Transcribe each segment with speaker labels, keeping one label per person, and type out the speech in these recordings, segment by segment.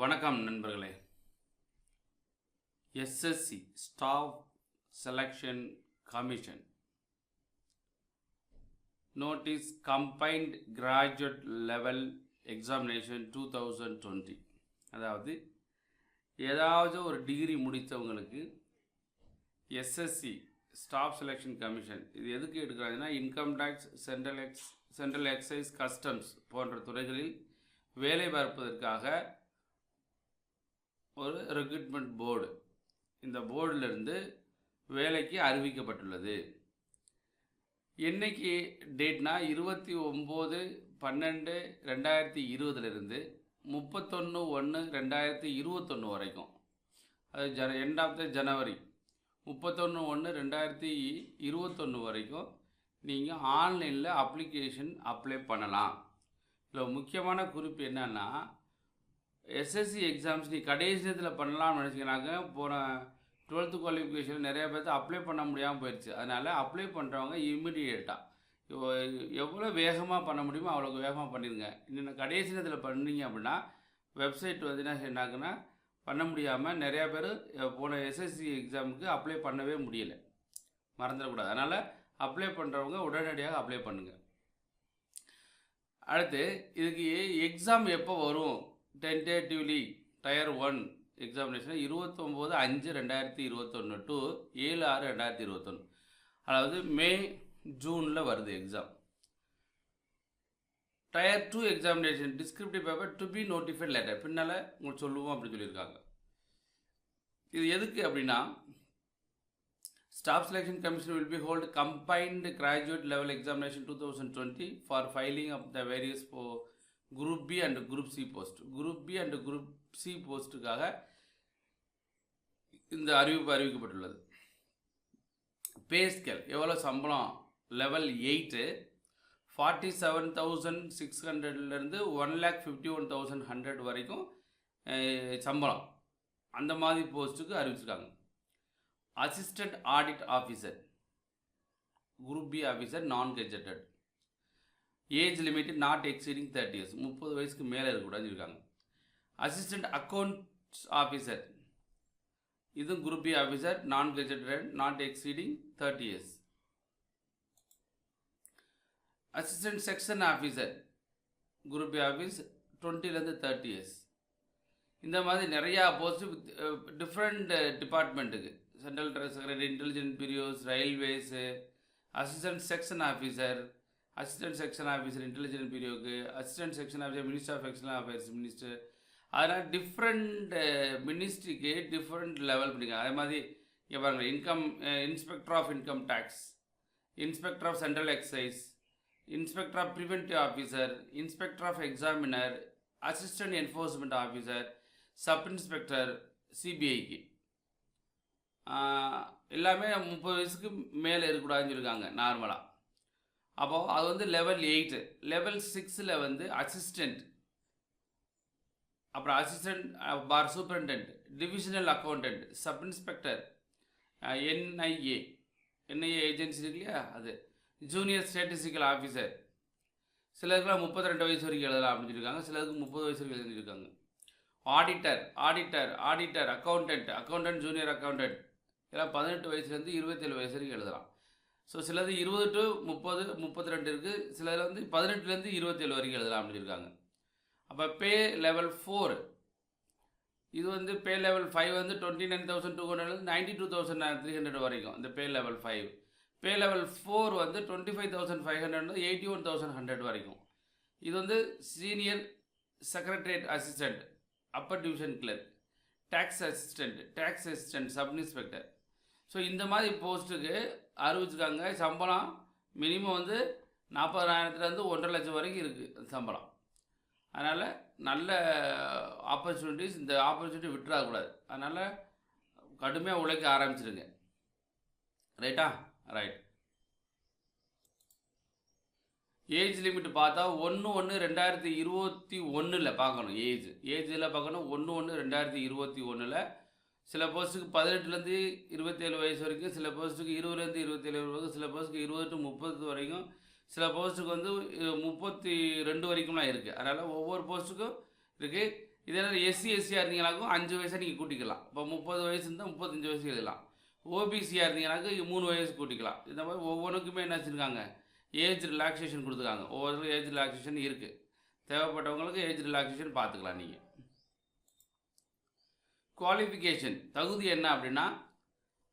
Speaker 1: வணக்கம் நண்பர்களே. SSC staff selection commission notice combined graduate level examination 2020. அதாவது ஏதாவது ஒரு டிகிரி முடித்தவங்களுக்கு எஸ்எஸ்சி ஸ்டாஃப் செலெக்ஷன் கமிஷன் இது எதுக்கு எடுக்கிறாங்கன்னா, income tax, central excise, customs போன்ற துறைகளில் வேலை பார்ப்பதற்காக ஒரு ரெக்ரூட்மெண்ட் போர்டு, இந்த போர்டிலிருந்து வேலைக்கு அறிவிக்கப்பட்டுள்ளது. என்னைக்கு டேட்னா 29/12/2020 31/1/2021 வரைக்கும். அது எண்ட் ஆஃப் த ஜனவரி 31/1/2021 வரைக்கும் நீங்கள் ஆன்லைனில் அப்ளிகேஷன் அப்ளை பண்ணலாம். இதில் முக்கியமான குறிப்பு என்னென்னா, எஸ்எஸ்சி எக்ஸாம்ஸ் நீ கடைசி நேரத்தில் பண்ணலாம்னு நினச்சிக்கிறாங்க. போன 12th குவாலிஃபிகேஷன் நிறைய பேர்த்து அப்ளை பண்ண முடியாமல் போயிடுச்சு. அதனால் அப்ளை பண்ணுறவங்க இம்மிடியேட்டாக எவ்வளோ வேகமாக பண்ண முடியுமோ அவ்வளோ வேகமாக பண்ணிடுங்க. இன்னும் கடைசி நேரத்தில் பண்ணீங்க அப்படின்னா வெப்சைட் வந்து என்ன செய்யறாங்கன்னா பண்ண முடியாமல் நிறையா பேர் போன எஸ்எஸ்சி எக்ஸாமுக்கு அப்ளை பண்ணவே முடியலை. மறந்துடக்கூடாது. அதனால் அப்ளை பண்ணுறவங்க உடனடியாக அப்ளை பண்ணுங்கள். அடுத்து இதுக்கு எக்ஸாம் எப்போ வரும்? Tentatively tier 1 examination 29/5/2021 to 7/6/2021. அதாவது மே ஜூனில் வருது exam. Tier 2 examination descriptive paper to be notified later பின்னால் உங்களுக்கு சொல்லுவோம் அப்படின்னு சொல்லியிருக்காங்க. இது எதுக்கு அப்படின்னா, staff selection commission will be hold combined graduate level examination 2020 for filing of the various group B and group C post. Group B and group C போஸ்ட்டுக்காக இந்த அறிவிக்கப்பட்டுள்ளது. பே ஸ்கேல் எவ்வளோ சம்பளம்? லெவல் 8 47,600லேருந்து 1,51,100 வரைக்கும் சம்பளம். அந்த மாதிரி போஸ்ட்டுக்கு அறிவிச்சிருக்காங்க. Assistant audit officer group B officer non gazetted. Age limit not exceeding 30 years, 30 வயசுக்கு மேலே இருக்கக்கூடாதுன்னு இருக்காங்க. அசிஸ்டன்ட் அக்கௌண்ட்ஸ் ஆஃபீஸர் இது group B officer non gazetted not exceeding 30 years. Assistant section officer group B office 20லேருந்து 30 years. இந்த மாதிரி நிறையா post different டிபார்ட்மெண்ட்டுக்கு, central secretary, intelligence bureaus, railways, assistant section officer, assistant section officer intelligence பியூரோக்கு, assistant section officer minister of external affairs minister. அதனால் different மினிஸ்ட்ரிக்கு different level பண்ணிக்கலாம். அதே மாதிரி இங்கே பாருங்கள், inspector of income tax, inspector of central excise, inspector of preventive officer, inspector of examiner, assistant enforcement officer, sub inspector சிபிஐக்கு எல்லாமே 30 வயசுக்கு மேலே இருக்கக்கூடாதுன்னு சொல்லியிருக்காங்க நார்மலாக. அப்போது அது வந்து லெவல் 8. லெவல் 6ல் வந்து அசிஸ்டண்ட், அப்புறம் assistant for superintendent, divisional accountant, sub inspector, NIA agency இருக்கு இல்லையா, அது ஜூனியர் ஸ்டேட்டிஸ்டிக்கல் ஆஃபீஸர். சிலருக்குலாம் 32 வயசு வரைக்கும் எழுதலாம் அப்படின்னு சொல்லியிருக்காங்க. சிலருக்கு 30 வயசு வரைக்கும் எழுதியிருக்காங்க. ஆடிட்டர், அக்கௌண்டன்ட், ஜூனியர் அக்கௌண்டன்ட் எல்லாம் 18 வயசுலேருந்து 27 வயசு வரைக்கும் எழுதலாம். ஸோ சிலது 20 to 30, 32 இருக்குது. சிலர் வந்து 18லேருந்து 27 வரைக்கும் எழுதலாம் அப்படின்னு சொல்லியிருக்காங்க. அப்போ பே லெவல் 4 இது வந்து பே லெவல் 5 வந்து 29,200 92,300 வரைக்கும் இந்த பே லெவல் 5. பே லெவல் 4 வந்து 25,500 81,100 வரைக்கும். இது வந்து senior secretariat assistant, upper division clerk, tax assistant, sub inspector. So இந்த மாதிரி போஸ்ட்டுக்கு அறிவிச்சிருக்காங்க. சம்பளம் மினிமம் வந்து 40,000லேருந்து 1.5 லட்சம் வரைக்கும் இருக்குது சம்பளம். அதனால் நல்ல ஆப்பர்ச்சுனிட்டிஸ், இந்த ஆப்பர்ச்சுனிட்டி விட்டுறக்கூடாது. அதனால் கடுமையாக உழைக்க ஆரம்பிச்சிருங்க. ரைட்டா? ரைட். ஏஜ் லிமிட் பார்த்தா 1/1/2021 பார்க்கணும். ஏஜில் பார்க்கணும் 1/1/2021. சில போஸ்ட்டுக்கு 18லேருந்து 27 வயசு வரைக்கும், சில போஸ்ட்டுக்கு 20லேருந்து 27 வரைக்கும், சில போஸ்ட்டுக்கு 20 to 30 வரைக்கும், சில போஸ்ட்டுக்கு வந்து 32 வரைக்கும்லாம் இருக்குது. அதனால் ஒவ்வொரு போஸ்ட்டுக்கும் இருக்குது. இதே எஸ்சியாக இருந்தீங்கனாக்கும் 5 வயசை நீங்கள் கூட்டிக்கலாம். இப்போ 30 வயசு இருந்தால் 35 வயசு எழுதலாம். ஓபிசியாக இருந்தீங்கனாக்கா 3 வயசு கூட்டிக்கலாம். இந்த மாதிரி ஒவ்வொன்றுக்குமே என்ன வச்சுருக்காங்க, ஏஜ் ரிலாக்ஸேஷன் கொடுத்துருக்காங்க. ஒவ்வொருத்தருக்கும் ஏஜ் ரிலாக்ஸேஷன் இருக்குது. தேவைப்பட்டவங்களுக்கு ஏஜ் ரிலாக்ஸேஷன் பார்த்துக்கலாம் நீங்கள். குவாலிஃபிகேஷன் தகுதி என்ன அப்படின்னா,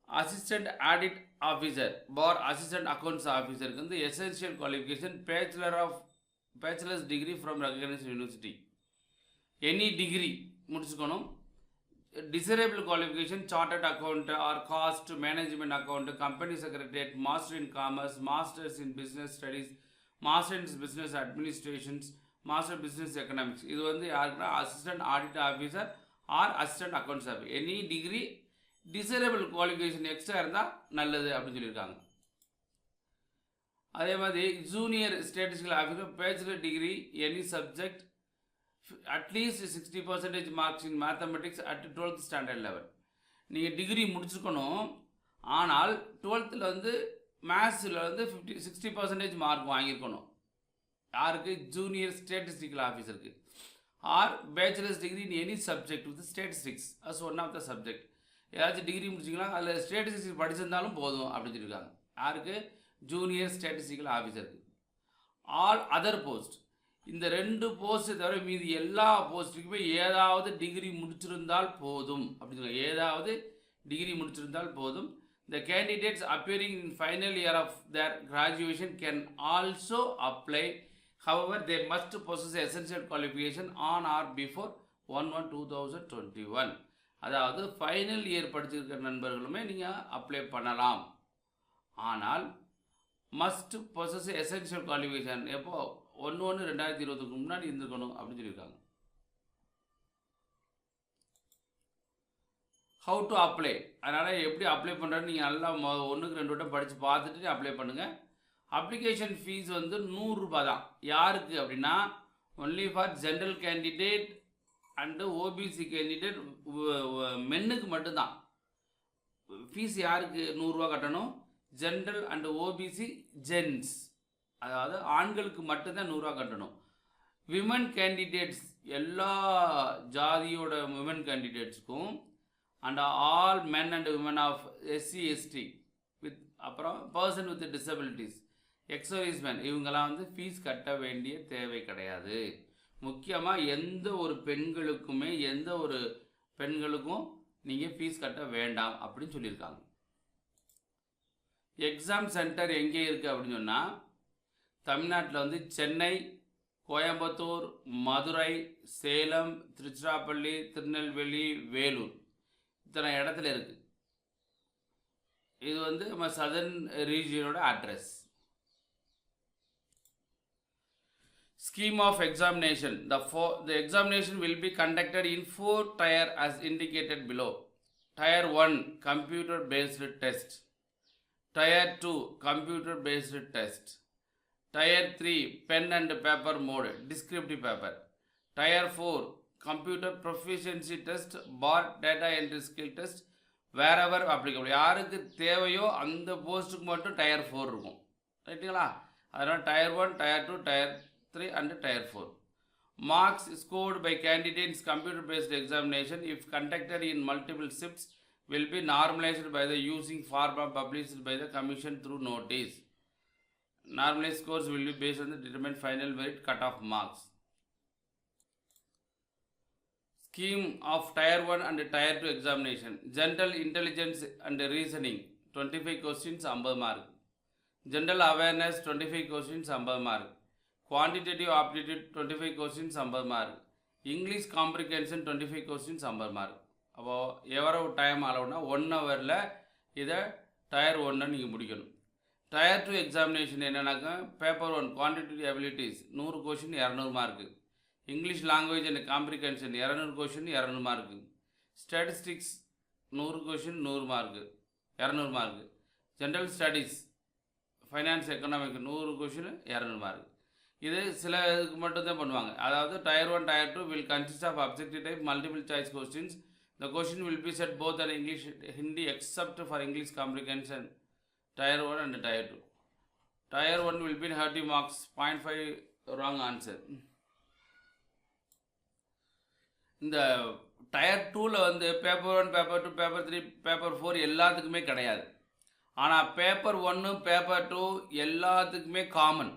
Speaker 1: assistant audit officer for assistant accounts ஆஃபீஸருக்கு வந்து essential qualification bachelors degree from recognized university. Any degree முடிச்சுக்கணும். Desirable qualification chartered account or cost management account, company secretariat, master in commerce, masters in business studies, master in business administrations, master business economics. இது வந்து யாருக்குன்னா assistant audit officer or assistant accounts officer. Any degree desirable qualification extra இருந்தால் நல்லது அப்படின்னு சொல்லியிருக்காங்க. அதே மாதிரி junior statistical officer bachelor degree any subject அட்லீஸ்ட் 60% marks in mathematics at 12th standard level. நீங்கள் டிகிரி முடிச்சுக்கணும், ஆனால் 12th வந்து மேத்ஸில் வந்து 60% மார்க் வாங்கியிருக்கணும். யாருக்கு? ஜூனியர் ஸ்டேட்டிஸ்டிக்கல் ஆஃபீஸருக்கு. Or bachelors degree in any subject with statistics as one of the subject. ஏதாச்சும் டிகிரி முடிச்சிங்கன்னா அதில் ஸ்டேட்டிஸ்டிக்ஸ் படிச்சிருந்தாலும் போதும் அப்படின்னு சொல்லியிருக்காங்க. யாருக்கு? ஜூனியர் ஸ்டேட்டிஸ்டிக்கல் ஆஃபீஸருக்கு. ஆல் அதர் போஸ்ட், இந்த 2 போஸ்ட்டு தவிர மீதி எல்லா போஸ்ட்டுக்குமே ஏதாவது டிகிரி முடிச்சிருந்தால் போதும் அப்படின்னு சொல்லுவாங்க. ஏதாவது டிகிரி முடிச்சிருந்தால் போதும். The candidates appearing in final year of their graduation can also apply. However, they must possess essential qualification on or before 1/1/2021. அதாவது ஃபைனல் இயர் படிச்சிருக்கிற நண்பர்களுமே நீங்கள் அப்ளை பண்ணலாம். ஆனால் மஸ்ட் பொசஸ் எசென்ஷியல் குவாலிஃபிகேஷன் எப்போ 1/1/2020 முன்னாடி இருந்துக்கணும் அப்படின்னு சொல்லியிருக்காங்க. ஹவு டு அப்ளை, அதனால் எப்படி அப்ளை பண்ணுறதுன்னு நீங்கள் நல்லா 1க்கு 2 வட்டம் படித்து பார்த்துட்டு அப்ளை பண்ணுங்கள். அப்ளிகேஷன் ஃபீஸ் வந்து 100 ரூபாய் தான். யாருக்கு அப்படின்னா only for general candidate and OBC candidate, மென்னுக்கு மட்டும்தான் ஃபீஸ். யாருக்கு 100 ரூபா கட்டணும்? ஜென்ரல் அண்டு ஓபிசி ஜென்ஸ், அதாவது ஆண்களுக்கு மட்டும்தான் 100 ரூபா கட்டணும். விமன் கேண்டிடேட்ஸ், எல்லா ஜாதியோட விமன் கேண்டிடேட்ஸுக்கும் and all men and women of SC ST with அப்புறம் பர்சன் வித் டிசபிலிட்டிஸ், எக்ஸர்வீஸ்மேன், இவங்கெல்லாம் வந்து ஃபீஸ் கட்ட வேண்டிய தேவை கிடையாது. முக்கியமாக எந்த ஒரு பெண்களுக்குமே எந்த ஒரு பெண்களுக்கும் நீங்கள் ஃபீஸ் கட்ட வேண்டாம் அப்படின்னு சொல்லியிருக்காங்க. எக்ஸாம் சென்டர் எங்கே இருக்குது அப்படின்னு சொன்னால், தமிழ்நாட்டில் வந்து சென்னை, கோயம்புத்தூர், மதுரை, சேலம், திருச்சிராப்பள்ளி, திருநெல்வேலி, வேலூர், இத்தனை இடத்துல இருக்குது. இது வந்து நம்ம சதர்ன் ரீஜியனோட address. Scheme of examination. The examination will be conducted in 4 tier as indicated below. Tier 1 computer based test. Tier 2 computer based test. Tier 3 pen and paper mode descriptive paper. Tier 4 computer proficiency test bar data entry skill test wherever applicable. யாருக்கு தேவையோ அந்த போஸ்ட்டுக்கு மட்டும் Tier 4 இருக்கும். ரைட்டுங்களா? அதனால் Tier 1, Tier 2, Tier 3 and Tier 4. Marks scored by candidates computer based examination if conducted in multiple shifts will be normalized by the using formula published by the commission through notice. Normalized scores will be based on the determined final merit cut-off marks. Scheme of Tier 1 and Tier 2 examination. General intelligence and reasoning 25 questions 50 mark. General awareness 25 questions 50 mark. Quantitative aptitude 25 questions 50 mark. English comprehension 25 questions 50 mark. அப்போது எவ்வளவு time ஆகும்னா 1 ஹவரில் இதை Tier 1 நீங்கள் முடிக்கணும். Tier 2 examination என்னன்னாக்கா paper 1 quantitative abilities 100 question 200 mark. English language and comprehension 200 question 200 mark. Statistics 100 question 100 mark 200 mark. General studies finance economic 100 question 200 mark. இது சில இதுக்கு மட்டும்தான் பண்ணுவாங்க. அதாவது Tier 1 Tier 2 will consist of objective type multiple choice questions. The question will be set both in English and Hindi except for English comprehension Tier 1 and Tier 2. Tier 1 will be 30 marks, 0.5 wrong answer. இந்த tyre 2ல் வந்து paper 1, paper 2, paper 3, paper 4 எல்லாத்துக்குமே கிடையாது. ஆனால் paper 1, paper 2 எல்லாத்துக்குமே common.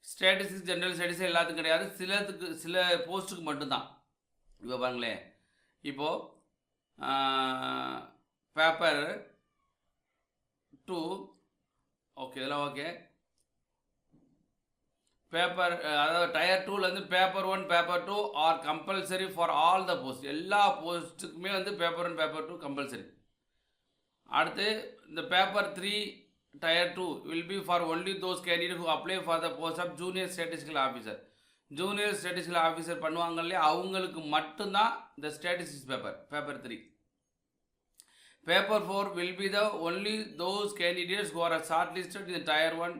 Speaker 1: Statistics, general studies எல்லாத்துக்கும் கிடையாது. சில போஸ்ட்டுக்கு மட்டும்தான். இப்போ பாருங்களேன், இப்போது பேப்பர் 2 ஓகே, இதெல்லாம் ஓகே. பேப்பர் அதாவது டயர் 2ல் வந்து paper 1, paper 2 are compulsory for all the post. எல்லா போஸ்ட்டுக்குமே வந்து பேப்பர் 1, பேப்பர் 2 கம்பல்சரி. அடுத்து இந்த paper 3 tier 2 will be for only those candidate who apply for the post of junior statistical officer. Junior statistical officer பண்ணுவாங்க இல்லையா, அவங்களுக்கு மட்டும்தான் இந்த statistics paper 3. Paper 4 will be the only those candidates who are short listed in tier 1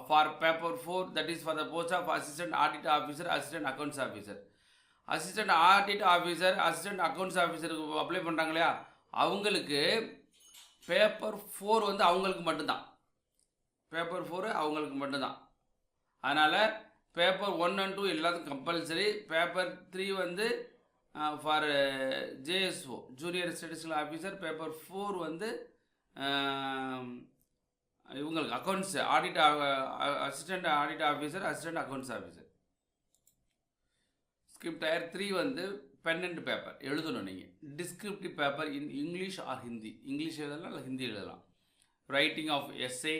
Speaker 1: for paper 4, that is for the post of assistant audit officer, assistant accounts officer. assistant audit officer, assistant accounts officer apply பண்ணுறாங்க இல்லையா, அவங்களுக்கு paper 4 வந்து அவங்களுக்கு மட்டும்தான். Paper 4 அவங்களுக்கு மட்டும்தான். அதனால் paper 1 and 2 எல்லாத்துக்கும் கம்பல்சரி. பேப்பர் 3 வந்து for JSO, junior statistical officer. Paper 4 வந்து இவங்களுக்கு accounts audit, assistant audit officer, assistant accounts officer. Script tier 3 வந்து பென்னண்ட் பேப்பர் எழுதணும் நீங்கள். Descriptive paper in English or Hindi. English எழுதலாம் இல்லை ஹிந்தி எழுதலாம். Writing of essay,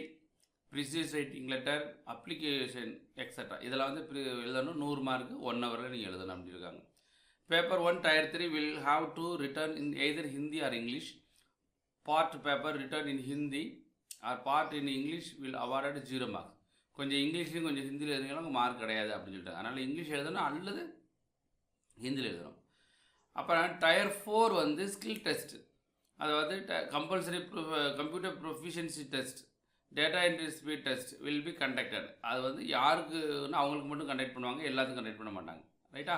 Speaker 1: precis writing letter, application extra இதெல்லாம் வந்து எழுதணும். 100 மார்க்கு 1 ஹவரில் நீங்கள் எழுதணும் அப்படி இருக்காங்க. Paper 1 tier 3 will have to written in either Hindi or English. Part paper written in Hindi or part in English will awarded 0 marks. கொஞ்சம் இங்கிலீஷ்லையும் கொஞ்சம் ஹிந்தியில் எழுதுனாலும் மார்க் கிடையாது அப்படின்னு சொல்லிட்டாங்க. அதனால் இங்கிலீஷ் எழுதணும் அல்லது ஹிந்தியில் எழுதணும். அப்புறம் டயர் 4 வந்து ஸ்கில் டெஸ்ட், அதாவது compulsory computer proficiency test, data entry speed test will be conducted. அது வந்து யாருக்குன்னு அவங்களுக்கு மட்டும் கண்டக்ட் பண்ணுவாங்க, எல்லாத்துக்கும் கண்டக்ட் பண்ண மாட்டாங்க. ரைட்டா?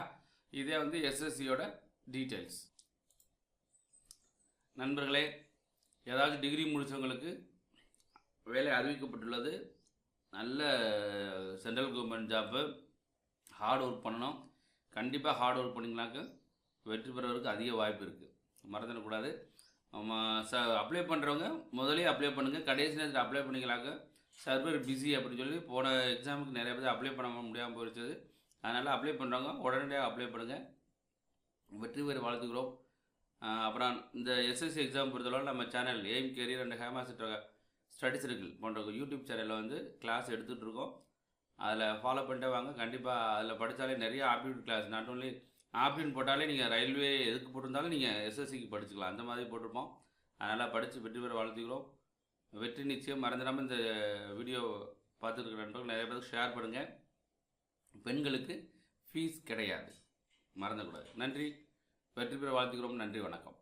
Speaker 1: இதே வந்து எஸ்எஸ்சியோட டீட்டெயில்ஸ். நண்பர்களே, ஏதாவது டிகிரி முடித்தவங்களுக்கு வேலை அறிவிக்கப்பட்டுள்ளது. நல்ல central government job. Hard work பண்ணணும். கண்டிப்பாக ஹார்ட் ஒர்க் பண்ணிங்கனாக்க வெற்றி பெறுவதற்கு அதிக வாய்ப்பு இருக்குது. மறந்துடக்கூடாது. அப்ளை பண்ணுறவங்க முதலே அப்ளை பண்ணுங்கள். கடைசி நேரத்தில் அப்ளை பண்ணிங்களாக்க சர்வர் பிஸி அப்படின்னு சொல்லி போன எக்ஸாமுக்கு நிறைய பேர் அப்ளை பண்ண முடியாமல் போயிடுச்சது. அதனால் அப்ளை பண்ணுறவங்க உடனடியாக அப்ளை பண்ணுங்கள். வெற்றி பெற வாழ்த்துக்கிறோம். அப்புறம் இந்த எஸ்எஸ்சி எக்ஸாம் பொறுத்தளவு நம்ம channel aim career and Hema's study circle போன்ற யூடியூப் சேனலில் வந்து கிளாஸ் எடுத்துகிட்ருக்கோம். அதில் ஃபாலோ பண்ணிட்டே வாங்க. கண்டிப்பாக அதில் படித்தாலே நிறைய ஆப்டிடியூட் கிளாஸ், நாட் ஓன்லி ஆப்டின் போட்டாலே நீங்கள் ரயில்வே எதுக்கு போட்டிருந்தாலும் நீங்கள் எஸ்எஸ்சிக்கு படிச்சுக்கலாம். அந்த மாதிரி போட்டிருப்போம். அதனால் படித்து வெற்றி பெற வாழ்த்துக்கிறோம். வெற்றி நிச்சயம். மறந்துடாமல் இந்த வீடியோ பார்த்துருக்கிற நண்பர்கள் நிறைய பேருக்கு ஷேர் பண்ணுங்கள். பெண்களுக்கு ஃபீஸ் கிடையாது, மறந்துக்கூடாது. நன்றி. வெற்றி பெற வாழ்த்துக்கிறோம். நன்றி, வணக்கம்.